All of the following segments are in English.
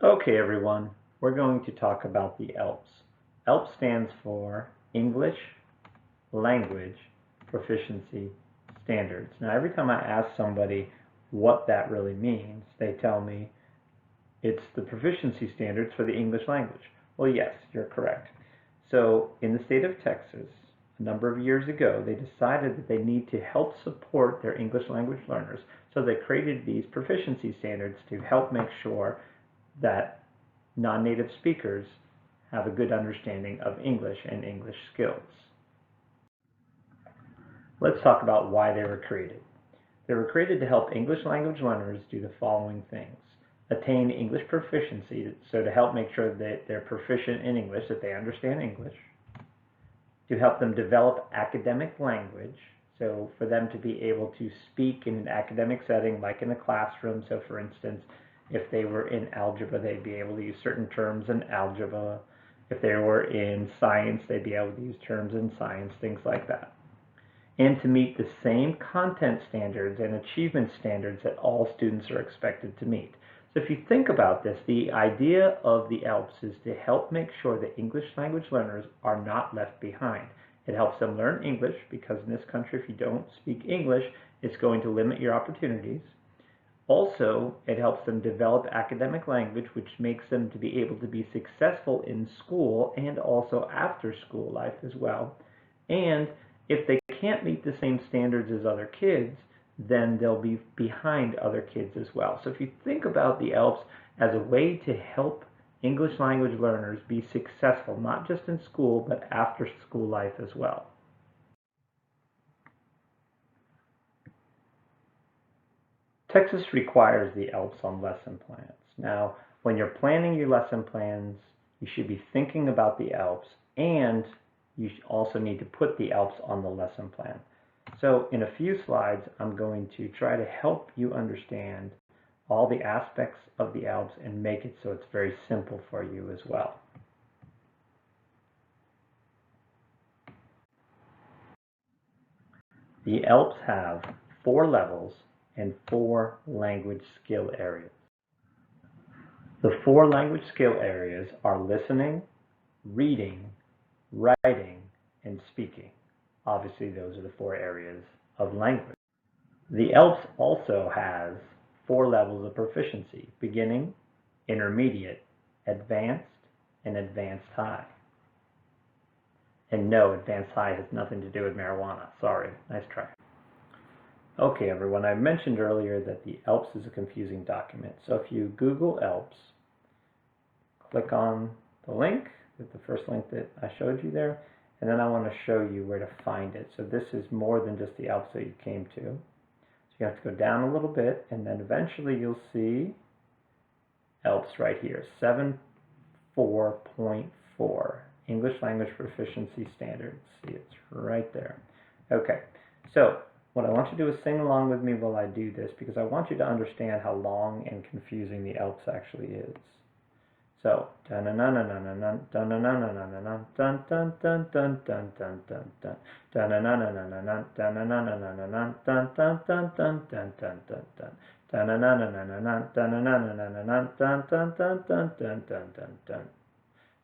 Okay, everyone, we're going to talk about the ELPS. ELPS stands for English Language Proficiency Standards. Now, every time I ask somebody what that really means, they tell me it's the proficiency standards for the English language. Well, yes, you're correct. So, in the state of Texas, a number of years ago, they decided that they need to help support their English language learners, so they created these proficiency standards to help make sure that non-native speakers have a good understanding of English and English skills. Let's talk about why they were created. They were created to help English language learners do the following things. Attain English proficiency, so to help make sure that they're proficient in English, that they understand English. To help them develop academic language, so for them to be able to speak in an academic setting, like in a classroom. So for instance, if they were in algebra, they'd be able to use certain terms in algebra. If they were in science, they'd be able to use terms in science, things like that. And to meet the same content standards and achievement standards that all students are expected to meet. So if you think about this, the idea of the ELPS is to help make sure that English language learners are not left behind. It helps them learn English, because in this country, if you don't speak English, it's going to limit your opportunities. Also, it helps them develop academic language, which makes them to be able to be successful in school and also after school life as well. And if they can't meet the same standards as other kids, then they'll be behind other kids as well. So if you think about the ELPS as a way to help English language learners be successful, not just in school, but after school life as well. TExES requires the ELPS on lesson plans. Now, when you're planning your lesson plans, you should be thinking about the ELPS, and you also need to put the ELPS on the lesson plan. So in a few slides, I'm going to try to help you understand all the aspects of the ELPS and make it so it's very simple for you as well. The ELPS have 4 levels and 4 language skill areas. The 4 language skill areas are listening, reading, writing, and speaking. Obviously, those are the 4 areas of language. The ELPS also has 4 levels of proficiency: beginning, intermediate, advanced, and advanced high. And no, advanced high has nothing to do with marijuana. Sorry, nice try. Okay, everyone, I mentioned earlier that the ELPS is a confusing document. So if you Google ELPS, click on the link, the first link that I showed you there, and then I want to show you where to find it. So this is more than just the ELPS that you came to. So you have to go down a little bit, and then eventually you'll see ELPS right here, 7.4.4, English Language Proficiency Standards. See, it's right there. Okay, so what I want you to do is sing along with me while I do this, because I want you to understand how long and confusing the ELPS actually is. So, and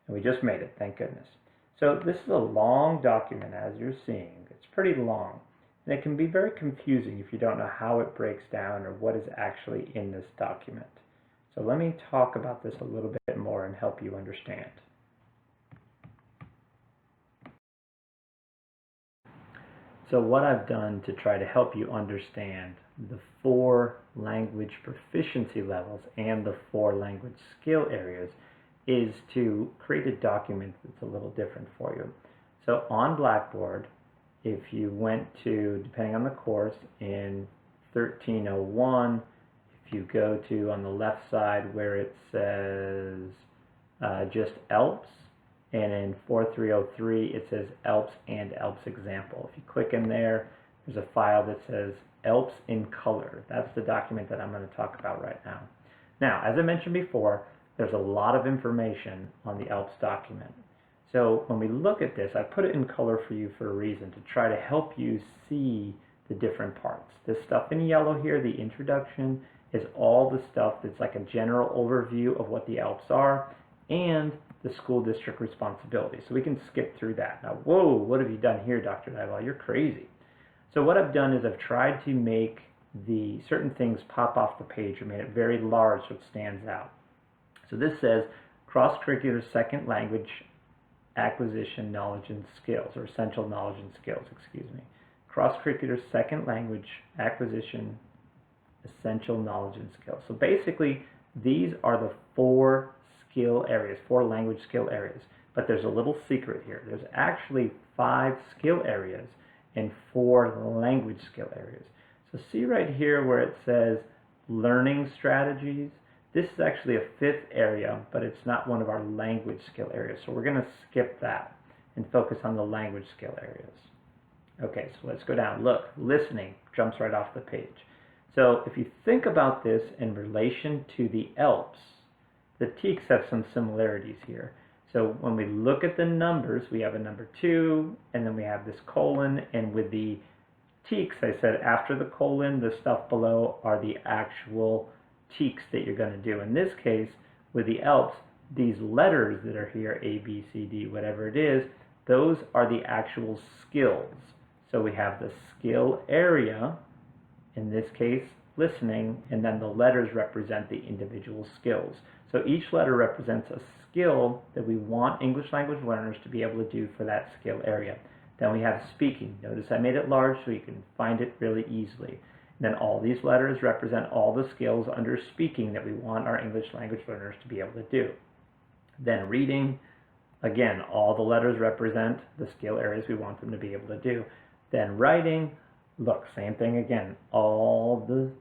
we just made it, thank goodness. So this is a long document, as you're seeing. It's pretty long. And it can be very confusing if you don't know how it breaks down or what is actually in this document. So let me talk about this a little bit more and help you understand. So what I've done to try to help you understand the 4 language proficiency levels and the 4 language skill areas is to create a document that's a little different for you. So on Blackboard, if you went to, depending on the course, in 1301, if you go to on the left side where it says just ELPS, and in 4303 it says ELPS and ELPS example. If you click in there, there's a file that says ELPS in color. That's the document that I'm going to talk about right now. Now, as I mentioned before, there's a lot of information on the ELPS document. So when we look at this, I put it in color for you for a reason, to try to help you see the different parts. This stuff in yellow here, the introduction is all the stuff that's like a general overview of what the ELPS are and the school district responsibility. So we can skip through that. Now, whoa, what have you done here, Dr. Divoll? You're crazy. So what I've done is I've tried to make the certain things pop off the page or made it very large so it stands out. So this says cross-curricular second language acquisition knowledge and skills, or essential knowledge and skills, excuse me. Cross-curricular second language acquisition essential knowledge and skills. So basically, these are the 4 skill areas, 4 language skill areas. But there's a little secret here. There's actually 5 skill areas and 4 language skill areas. So see right here where it says learning strategies. This is actually a 5th area, but it's not one of our language skill areas. So we're going to skip that and focus on the language skill areas. Okay, so let's go down. Look, listening jumps right off the page. So if you think about this in relation to the ELPS, the TExES have some similarities here. So when we look at the numbers, we have a number 2, and then we have this colon, and with the TExES, I said after the colon, the stuff below are the actual TExES that you're going to do. In this case, with the ELPS, these letters that are here, A, B, C, D, whatever it is, those are the actual skills. So we have the skill area, in this case, listening, and then the letters represent the individual skills. So each letter represents a skill that we want English language learners to be able to do for that skill area. Then we have speaking. Notice I made it large so you can find it really easily. And then all these letters represent all the skills under speaking that we want our English language learners to be able to do. Then reading, again, all the letters represent the skill areas we want them to be able to do. Then writing, look, same thing again. All the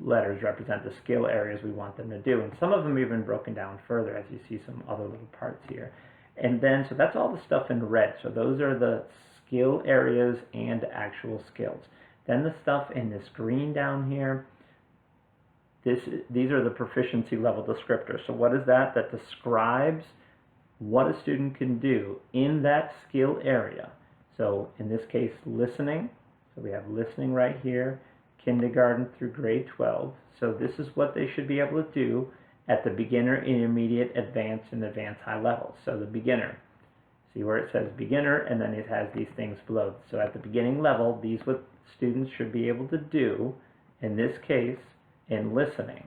letters represent the skill areas we want them to do. And some of them are even broken down further, as you see some other little parts here. And then, so that's all the stuff in red. So those are the skill areas and actual skills. Then the stuff in this green down here, these are the proficiency level descriptors. So what is that? That describes what a student can do in that skill area. So in this case, listening. So we have listening right here, kindergarten through grade 12. So this is what they should be able to do at the beginner, intermediate, advanced, and advanced high levels. So the beginner. See where it says beginner, and then it has these things below. So at the beginning level, these what students should be able to do, in this case, in listening.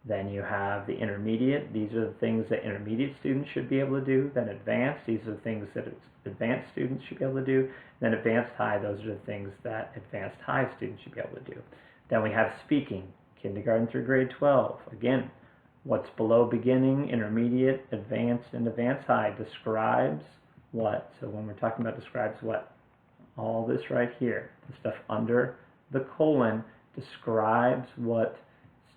Then you have the intermediate. These are the things that intermediate students should be able to do. Then advanced. These are the things that advanced students should be able to do. Then advanced high. Those are the things that advanced high students should be able to do. Then we have speaking. Kindergarten through grade 12. Again, what's below beginning, intermediate, advanced, and advanced high describes what? So when we're talking about describes what? All this right here. The stuff under the colon describes what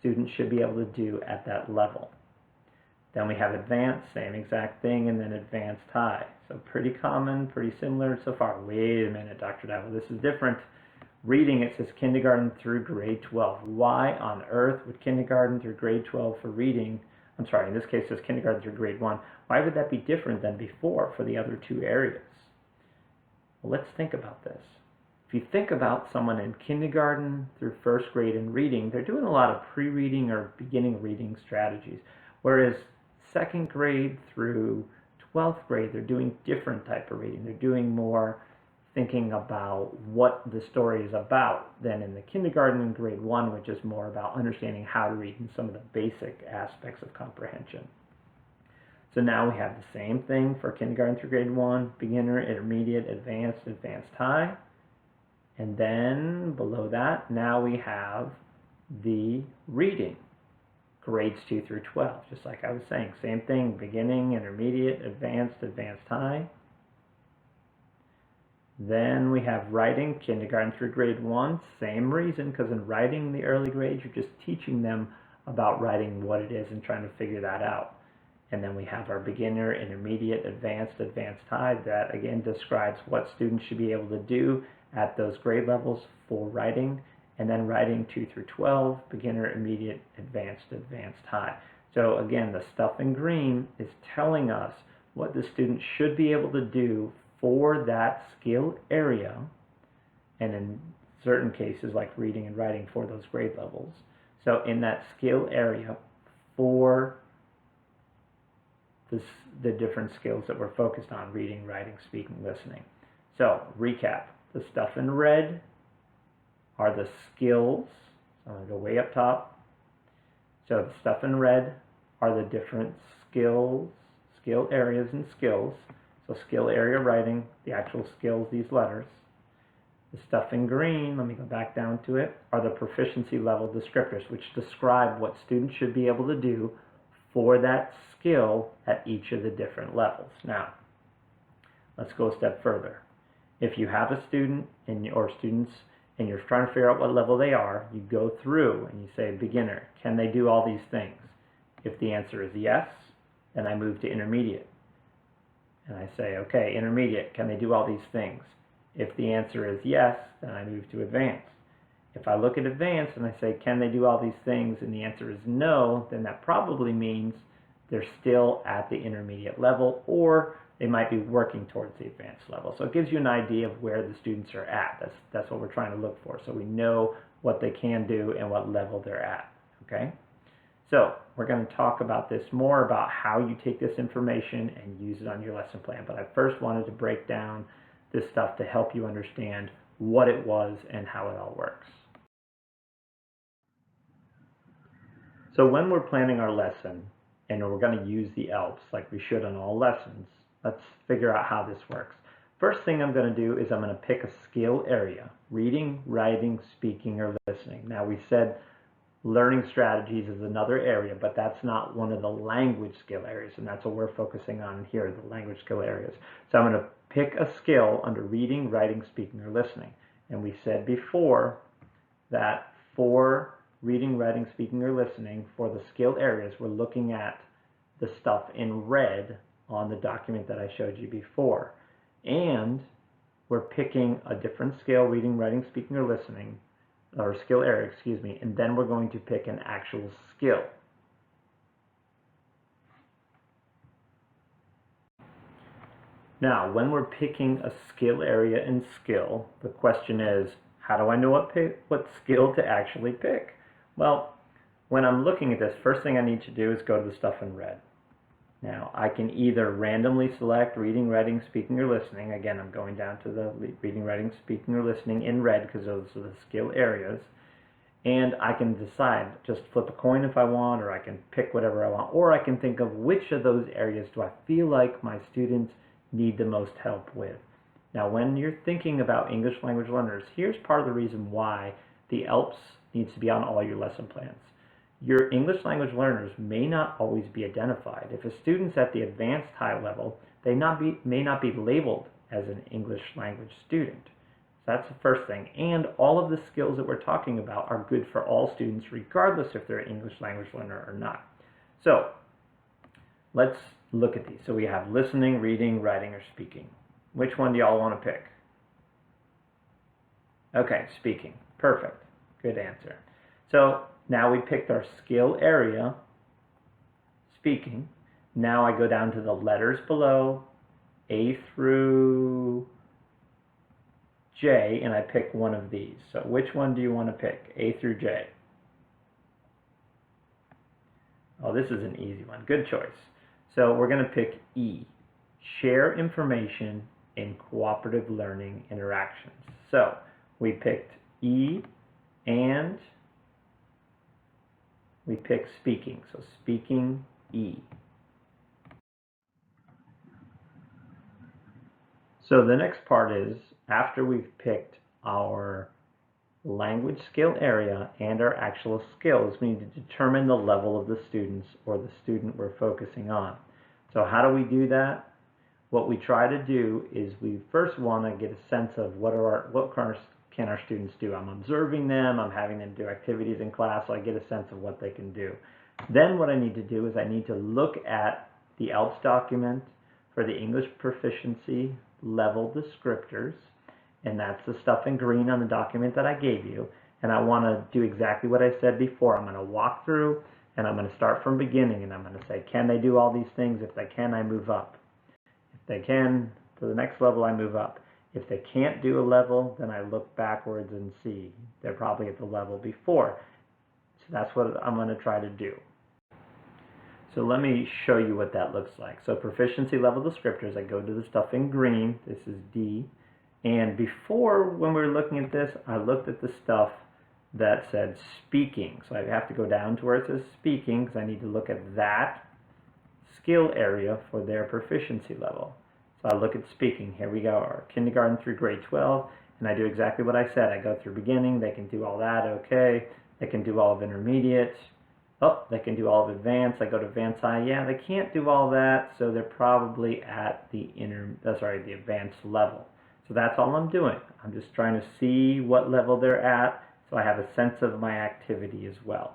students should be able to do at that level. Then we have advanced, same exact thing, and then advanced high. So pretty common, pretty similar so far. Wait a minute, Dr. Divoll, this is different. Reading, it says kindergarten through grade 12. Why on earth would kindergarten through grade 12 for reading, I'm sorry, in this case it says kindergarten through grade 1. Why would that be different than before for the other 2 areas? Well, let's think about this. If you think about someone in kindergarten through 1st grade in reading, they're doing a lot of pre-reading or beginning reading strategies. Whereas 2nd grade through 12th grade, they're doing different type of reading. They're doing more thinking about what the story is about than in the kindergarten in grade 1, which is more about understanding how to read and some of the basic aspects of comprehension. So now we have the same thing for kindergarten through grade 1, beginner, intermediate, advanced, advanced high. And then below that, now we have the reading, grades 2 through 12, just like I was saying. Same thing, beginning, intermediate, advanced, advanced high. Then we have writing, kindergarten through grade 1, same reason, because in writing the early grades, you're just teaching them about writing what it is and trying to figure that out. And then we have our beginner, intermediate, advanced, advanced high. That again describes what students should be able to do at those grade levels for writing. And then writing 2 through 12, beginner, intermediate, advanced, advanced high. So again, the stuff in green is telling us what the student should be able to do for that skill area. And in certain cases like reading and writing for those grade levels. So in that skill area for the different skills that we're focused on, reading, writing, speaking, listening. So recap, the stuff in red are the skills. So I'm going to go way up top. So the stuff in red are the different skill areas and skills. So skill area writing, the actual skills, these letters. The stuff in green, let me go back down to it, are the proficiency level descriptors, which describe what students should be able to do for that skill at each of the different levels. Now, let's go a step further. If you have a student or students and you're trying to figure out what level they are, you go through and you say, beginner, can they do all these things? If the answer is yes, then I move to intermediate. And I say, okay, intermediate, can they do all these things? If the answer is yes, then I move to advanced. If I look at advanced and I say, can they do all these things, and the answer is no, then that probably means they're still at the intermediate level, or they might be working towards the advanced level. So it gives you an idea of where the students are at. That's what we're trying to look for. So we know what they can do and what level they're at, okay? So we're going to talk about this more, about how you take this information and use it on your lesson plan. But I first wanted to break down this stuff to help you understand what it was and how it all works. So when we're planning our lesson, and we're going to use the ELPS like we should on all lessons, let's figure out how this works. First thing I'm going to do is I'm going to pick a skill area: reading, writing, speaking, or listening. Now we said learning strategies is another area, but that's not one of the language skill areas, and that's what we're focusing on here, the language skill areas. So I'm going to pick a skill under reading, writing, speaking, or listening. And we said before that for reading, writing, speaking, or listening, for the skill areas, we're looking at the stuff in red on the document that I showed you before. And we're picking a different skill, reading, writing, speaking, or listening, or skill area, excuse me, and then we're going to pick an actual skill. Now, when we're picking a skill area and skill, the question is, how do I know what skill to actually pick? Well, when I'm looking at this, first thing I need to do is go to the stuff in red. Now, I can either randomly select reading, writing, speaking, or listening. Again, I'm going down to the reading, writing, speaking, or listening in red because those are the skill areas. And I can decide, just flip a coin if I want, or I can pick whatever I want, or I can think of which of those areas do I feel like my students need the most help with. Now, when you're thinking about English language learners, here's part of the reason why the ELPS needs to be on all your lesson plans. Your English language learners may not always be identified. If a student's at the advanced high level, they may not be labeled as an English language student. So that's the first thing. And all of the skills that we're talking about are good for all students, regardless if they're an English language learner or not. So let's look at these. So we have listening, reading, writing, or speaking. Which one do y'all want to pick? Okay, speaking. Perfect. Good answer. So now we picked our skill area, speaking. Now I go down to the letters below, A through J, and I pick one of these. So which one do you want to pick, A through J? Oh, this is an easy one. Good choice. So we're going to pick E, share information in cooperative learning interactions. So we picked E and we picked speaking. So speaking, E. So the next part is, after we've picked our language skill area and our actual skills, we need to determine the level of the students or the student we're focusing on. So how do we do that? What we try to do is we first want to get a sense of what can our students do. I'm observing them, I'm having them do activities in class, so I get a sense of what they can do. Then what I need to do is I need to look at the ELPS document for the English proficiency level descriptors, and that's the stuff in green on the document that I gave you. And I want to do exactly what I said before. I'm going to walk through and I'm going to start from beginning, and I'm going to say, can they do all these things? If they can, I move up. If they can, to the next level, I move up. If they can't do a level, then I look backwards and see they're probably at the level before. So that's what I'm going to try to do. So let me show you what that looks like. So proficiency level descriptors, I go to the stuff in green. This is D. And before, when we were looking at this, I looked at the stuff that said speaking. So I have to go down to where it says speaking because I need to look at that skill area for their proficiency level. So I look at speaking. Here we go, our kindergarten through grade 12, and I do exactly what I said. I go through beginning, they can do all that, okay. They can do all of intermediate. Oh, they can do all of advanced. I go to advanced high. Yeah, they can't do all that, so they're probably at the the advanced level. So that's all I'm doing. I'm just trying to see what level they're at, so I have a sense of my activity as well.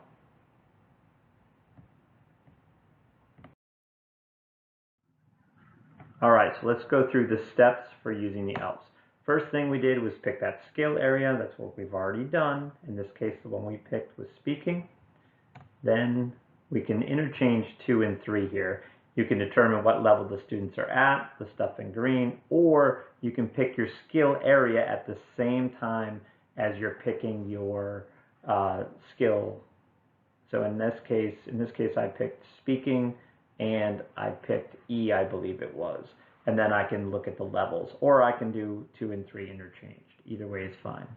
All right, so let's go through the steps for using the ELPS. First thing we did was pick that skill area. That's what we've already done. In this case, the one we picked was speaking. Then we can interchange 2 and 3 here. You can determine what level the students are at, the stuff in green, or you can pick your skill area at the same time as you're picking your skill. So in this case I picked speaking, and I picked E, I believe it was. And then I can look at the levels, or I can do 2 and 3 interchanged. Either way is fine.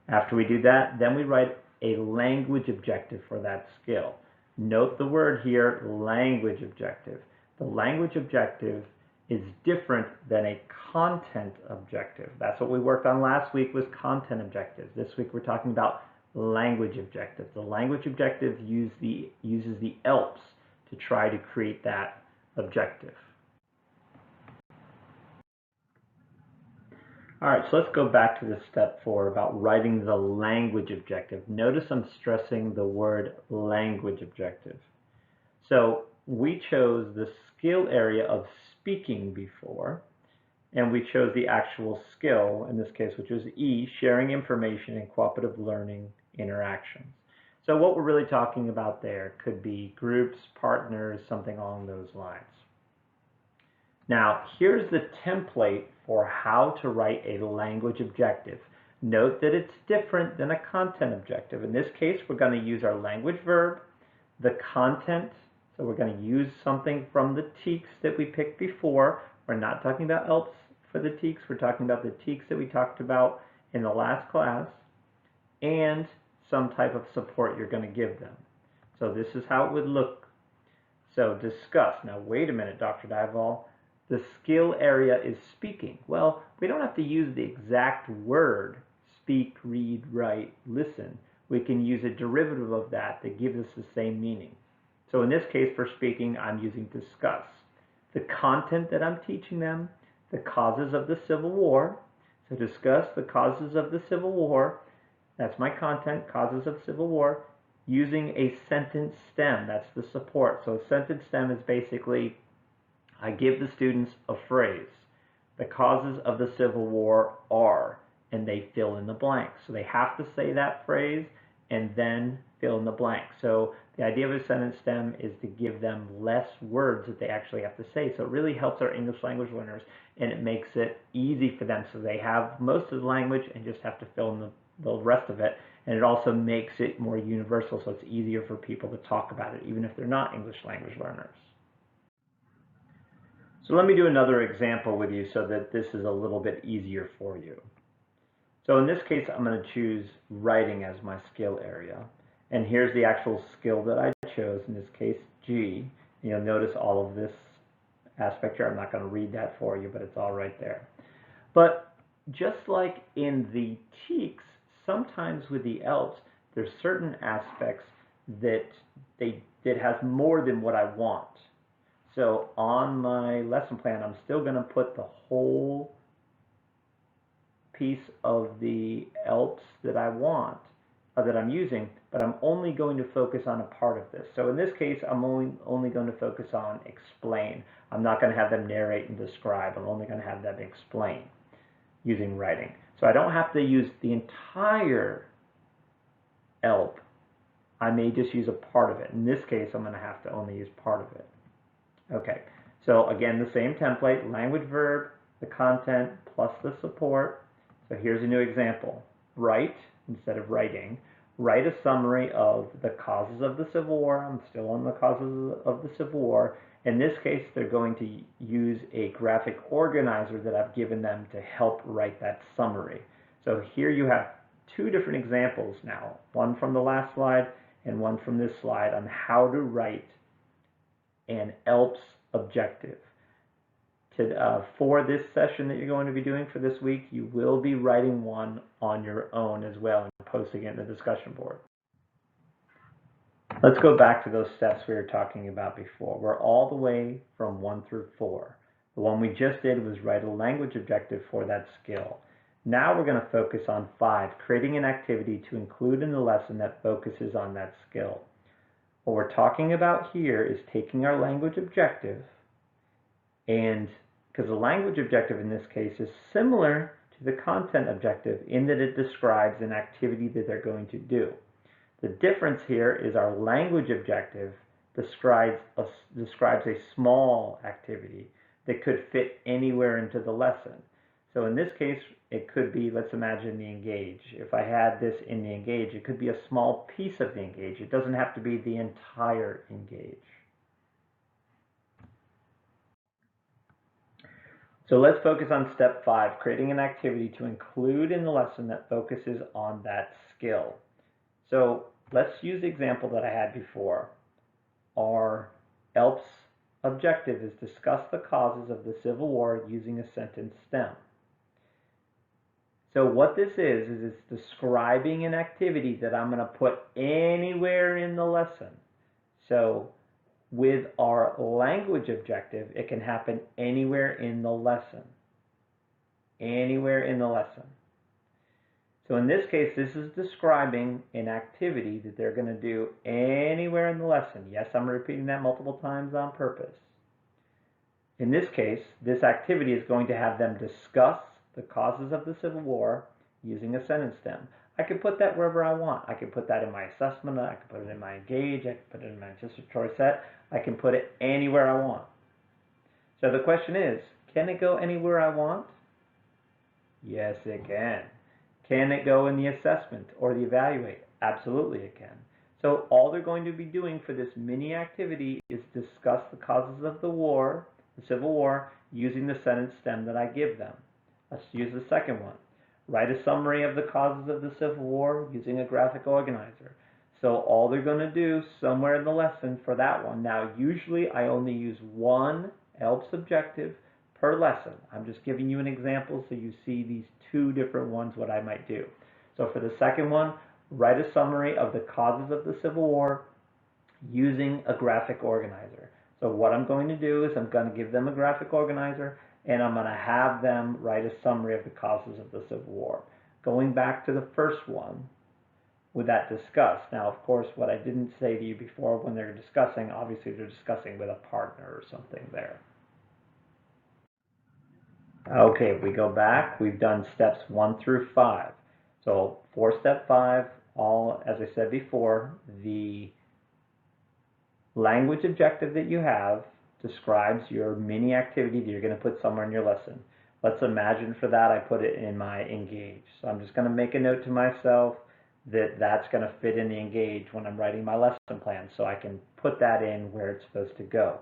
After we do that, then we write a language objective for that skill. Note the word here, language objective. The language objective is different than a content objective. That's what we worked on last week, was content objectives. This week we're talking about language objectives. The language objective uses the ELPS to try to create that objective. All right, so let's go back to the step 4 about writing the language objective. Notice I'm stressing the word language objective. So we chose the skill area of speaking before, and we chose the actual skill, in this case, which was E, sharing information and cooperative learning interactions. So what we're really talking about there could be groups, partners, something along those lines. Now, here's the template for how to write a language objective. Note that it's different than a content objective. In this case, we're going to use our language verb, the content, so we're going to use something from the TExES that we picked before. We're not talking about ELPS for the TExES, we're talking about the TExES that we talked about in the last class, and some type of support you're going to give them. So this is how it would look. So discuss. Now wait a minute, Dr. Divoll. The skill area is speaking. Well, we don't have to use the exact word, speak, read, write, listen. We can use a derivative of that gives us the same meaning. So in this case, for speaking, I'm using discuss. The content that I'm teaching them, the causes of the Civil War. So discuss the causes of the Civil War. That's my content, causes of Civil War, using a sentence stem. That's the support. So a sentence stem is basically, I give the students a phrase. The causes of the Civil War are, and they fill in the blank. So they have to say that phrase and then fill in the blank. So the idea of a sentence stem is to give them less words that they actually have to say. So it really helps our English language learners, and it makes it easy for them. So they have most of the language and just have to fill in the rest of it. And it also makes it more universal, so it's easier for people to talk about it, even if they're not English language learners. So let me do another example with you so that this is a little bit easier for you. So in this case, I'm going to choose writing as my skill area. And here's the actual skill that I chose, in this case, G. You'll notice all of this aspect here. I'm not going to read that for you, but it's all right there. But just like in the TExES, sometimes with the ELPS, there's certain aspects that has more than what I want. So on my lesson plan, I'm still going to put the whole piece of the ELPS that I want, that I'm using, but I'm only going to focus on a part of this. So in this case, I'm only going to focus on explain. I'm not going to have them narrate and describe. I'm only going to have them explain using writing. So I don't have to use the entire ELP. I may just use a part of it. In this case, I'm going to have to only use part of it. Okay, so again, the same template, language verb, the content plus the support. So here's a new example. Write, instead of writing, write a summary of the causes of the Civil War. I'm still on the causes of the Civil War. In this case, they're going to use a graphic organizer that I've given them to help write that summary. So here you have two different examples now, one from the last slide and one from this slide, on how to write an ELPS objective. For this session that you're going to be doing for this week, you will be writing one on your own as well and posting it in the discussion board. Let's go back to those steps we were talking about before. We're all the way from 1 through 4. The one we just did was write a language objective for that skill. Now we're going to focus on 5, creating an activity to include in the lesson that focuses on that skill. What we're talking about here is taking our language objective, and because the language objective in this case is similar to the content objective in that it describes an activity that they're going to do. The difference here is our language objective describes a small activity that could fit anywhere into the lesson. So in this case, it could be, let's imagine the engage. If I had this in the engage, it could be a small piece of the engage. It doesn't have to be the entire engage. So let's focus on step 5, creating an activity to include in the lesson that focuses on that skill. So let's use the example that I had before. Our ELPS objective is discuss the causes of the Civil War using a sentence stem. So what this is it's describing an activity that I'm going to put anywhere in the lesson. So with our language objective, it can happen anywhere in the lesson. Anywhere in the lesson. So in this case, this is describing an activity that they're going to do anywhere in the lesson. Yes, I'm repeating that multiple times on purpose. In this case, this activity is going to have them discuss the causes of the Civil War using a sentence stem. I can put that wherever I want. I can put that in my assessment, I can put it in my engage, I can put it in my anticipatory set, I can put it anywhere I want. So the question is, can it go anywhere I want? Yes, it can. Can it go in the assessment or the evaluate? Absolutely it can. So all they're going to be doing for this mini activity is discuss the causes of the war, the Civil War, using the sentence stem that I give them. Let's use the second one. Write a summary of the causes of the Civil War using a graphic organizer. So all they're going to do somewhere in the lesson for that one. Now usually I only use one ELPS objective per lesson. I'm just giving you an example so you see these two different ones what I might do. So for the second one, write a summary of the causes of the Civil War using a graphic organizer. So what I'm going to do is I'm going to give them a graphic organizer and I'm going to have them write a summary of the causes of the Civil War. Going back to the first one, with that discussed. Now, of course, what I didn't say to you before when they're discussing, obviously they're discussing with a partner or something there. Okay, we go back. We've done steps 1 through 5. So for step 5, as I said before, the language objective that you have describes your mini activity that you're going to put somewhere in your lesson. Let's imagine for that I put it in my engage. So I'm just going to make a note to myself that that's going to fit in the engage when I'm writing my lesson plan, so I can put that in where it's supposed to go.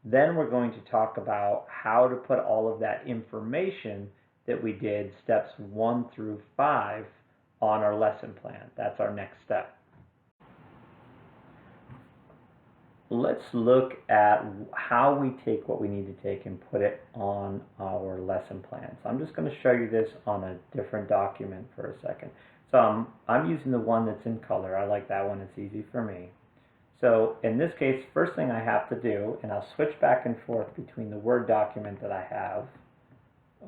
Then we're going to talk about how to put all of that information that we did, steps 1 through 5, on our lesson plan. That's our next step. Let's look at how we take what we need to take and put it on our lesson plan. So I'm just going to show you this on a different document for a second. So I'm using the one that's in color. I like that one. It's easy for me. So in this case, first thing I have to do, and I'll switch back and forth between the Word document that I have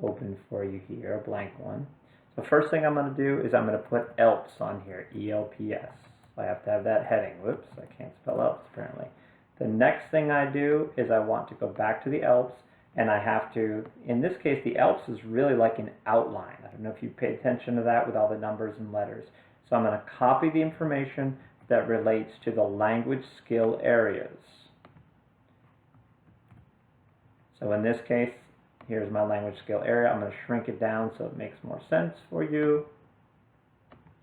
open for you here, a blank one. So first thing I'm going to do is I'm going to put ELPS on here, ELPS. I have to have that heading. Whoops, I can't spell ELPS apparently. The next thing I do is I want to go back to the ELPS, and I have to, in this case, the ELPS is really like an outline. I don't know if you pay attention to that with all the numbers and letters. So I'm going to copy the information that relates to the language skill areas. So in this case, Here's my language skill area. I'm going to shrink it down so it makes more sense for you.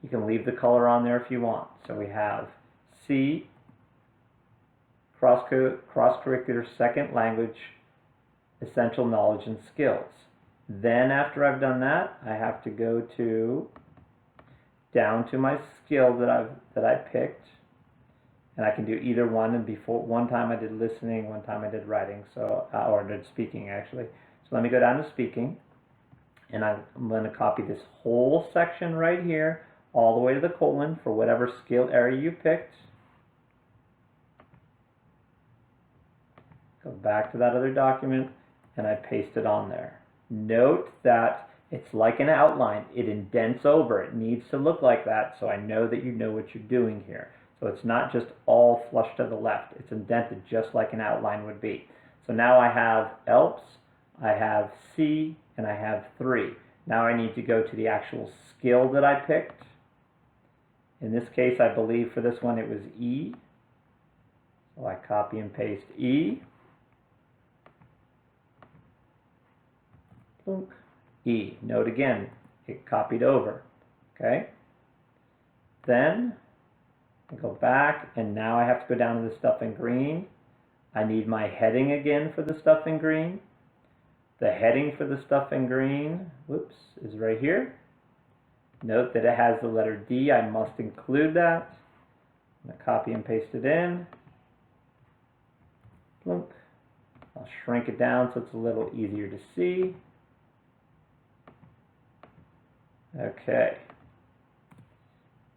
You can leave the color on there if you want. So we have C, cross-curricular second language, essential knowledge and skills. Then after I've done that, I have to go down to my skill that I picked, and I can do either one. And before, one time I did listening, one time I did writing, so or I did speaking actually. So let me go down to speaking, and I'm going to copy this whole section right here all the way to the colon for whatever skill area you picked. Go back to that other document, and I paste it on there. Note that it's like an outline. It indents over. It needs to look like that, so I know that you know what you're doing here. So it's not just all flush to the left. It's indented just like an outline would be. So now I have ELPS, I have C, and I have 3. Now I need to go to the actual skill that I picked. In this case, I believe for this one it was E. So I copy and paste E. E. Note again, it copied over. Okay? Then I go back, and now I have to go down to the stuff in green. I need my heading again for the stuff in green. The heading for the stuff in green, whoops, is right here. Note that it has the letter D. I must include that. I'm going to copy and paste it in. Plunk. I'll shrink it down so it's a little easier to see. Okay.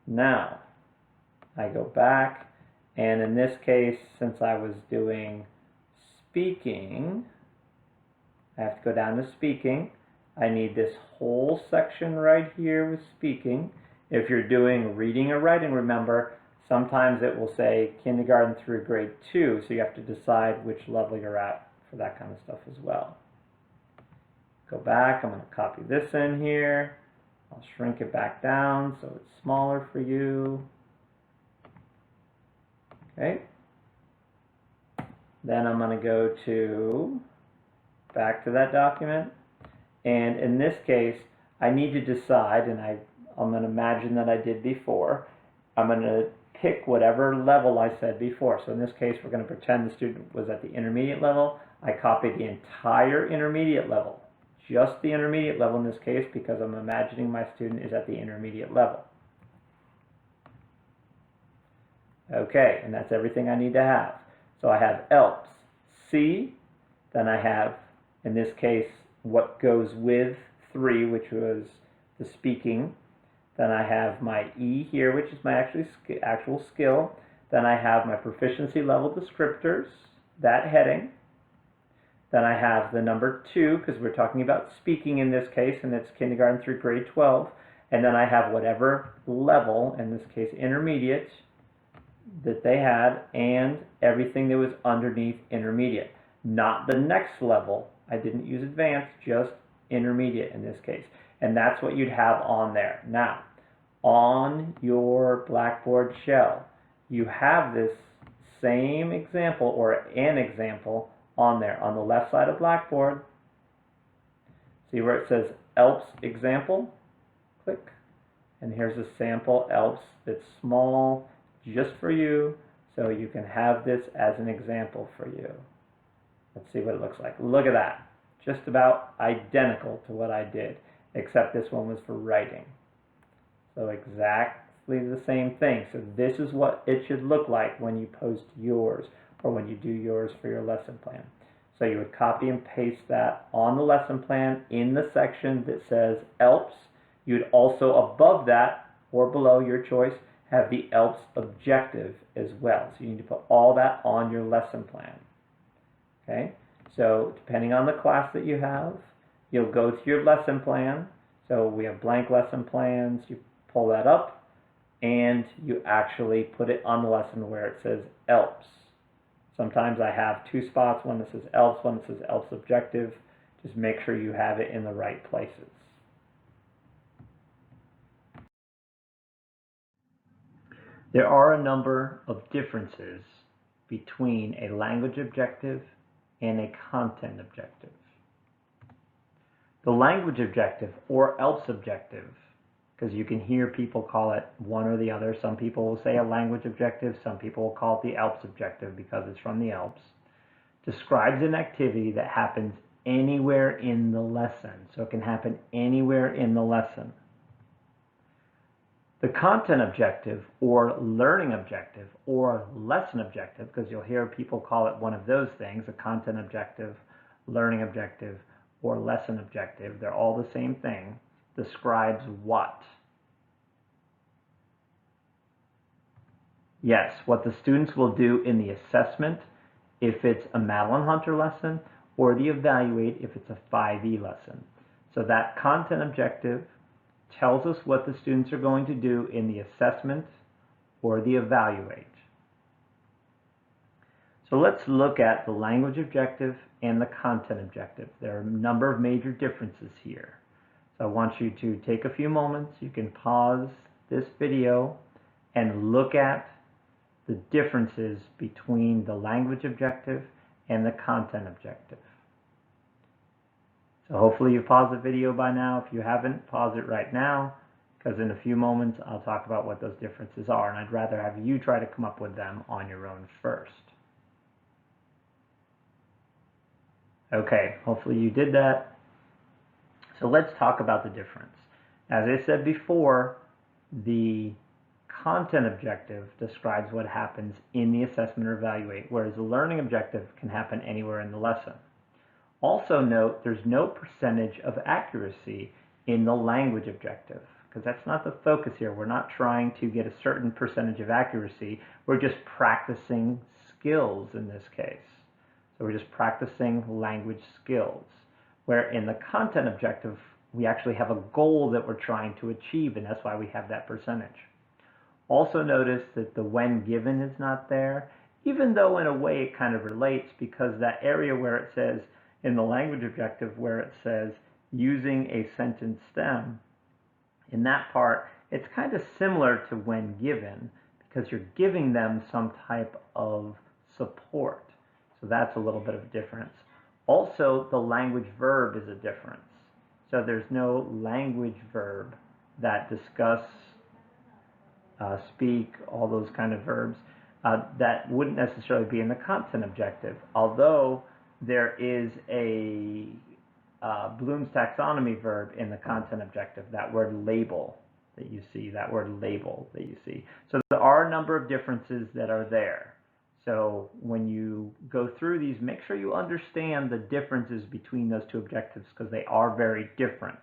Now, I go back, and in this case, since I was doing speaking, I have to go down to speaking. I need this whole section right here with speaking. If you're doing reading or writing, remember, sometimes it will say kindergarten through grade 2, so you have to decide which level you're at for that kind of stuff as well. Go back, I'm going to copy this in here. I'll shrink it back down so it's smaller for you. Okay. Then I'm going to go back to that document. And in this case, I need to decide, and I'm going to imagine that I did before. I'm going to pick whatever level I said before. So in this case, we're going to pretend the student was at the intermediate level. I copied the entire intermediate level. Just the intermediate level in this case, because I'm imagining my student is at the intermediate level. Okay, and that's everything I need to have. So I have ELPS, C, then I have, in this case, what goes with 3, which was the speaking. Then I have my E here, which is my actual skill. Then I have my proficiency level descriptors, that heading. Then I have the number 2, because we're talking about speaking in this case, and it's kindergarten through grade 12. And then I have whatever level, in this case intermediate, that they had, and everything that was underneath intermediate. Not the next level. I didn't use advanced, just intermediate in this case. And that's what you'd have on there. Now, on your Blackboard shell, you have this same example, or an example, on there. On the left side of Blackboard, see where it says ELPS example? Click. And here's a sample ELPS that's small, just for you, so you can have this as an example for you. Let's see what it looks like. Look at that. Just about identical to what I did, except this one was for writing. So exactly the same thing. So this is what it should look like when you post yours, or when you do yours for your lesson plan. So you would copy and paste that on the lesson plan in the section that says ELPS. You'd also, above that, or below, your choice, have the ELPS objective as well. So you need to put all that on your lesson plan. Okay? So depending on the class that you have, you'll go to your lesson plan. So we have blank lesson plans. You pull that up, and you actually put it on the lesson where it says ELPS. Sometimes I have 2 spots, one that says ELPS, one that says ELPS objective. Just make sure you have it in the right places. There are a number of differences between a language objective and a content objective. The language objective, or ELPS objective, because you can hear people call it one or the other. Some people will say a language objective, some people will call it the ELPS objective because it's from the ELPS, describes an activity that happens anywhere in the lesson. So it can happen anywhere in the lesson. The content objective, or learning objective, or lesson objective, because you'll hear people call it one of those things, a content objective, learning objective, or lesson objective, they're all the same thing, describes what? Yes, what the students will do in the assessment if it's a Madeline Hunter lesson, or the evaluate if it's a 5E lesson. So that content objective tells us what the students are going to do in the assessment or the evaluate. So let's look at the language objective and the content objective. There are a number of major differences here. So I want you to take a few moments. You can pause this video and look at the differences between the language objective and the content objective. So hopefully you paused the video by now. If you haven't, pause it right now, because in a few moments I'll talk about what those differences are, and I'd rather have you try to come up with them on your own first. Okay, hopefully you did that. So let's talk about the difference. As I said before, the content objective describes what happens in the assessment or evaluate, whereas the learning objective can happen anywhere in the lesson. Also note there's no percentage of accuracy in the language objective, because that's not the focus here. We're not trying to get a certain percentage of accuracy. We're just practicing skills in this case. So we're just practicing language skills, where in the content objective, we actually have a goal that we're trying to achieve, and that's why we have that percentage. Also notice that the when given is not there, even though in a way it kind of relates, because that area where it says, in the language objective, where it says using a sentence stem, in that part, it's kind of similar to when given, because you're giving them some type of support. So that's a little bit of a difference. Also, the language verb is a difference. So there's no language verb that discuss, speak, all those kind of verbs. That wouldn't necessarily be in the content objective, although there is a Bloom's taxonomy verb in the content objective, that word label that you see, So there are a number of differences that are there. So when you go through these, make sure you understand the differences between those two objectives, because they are very different.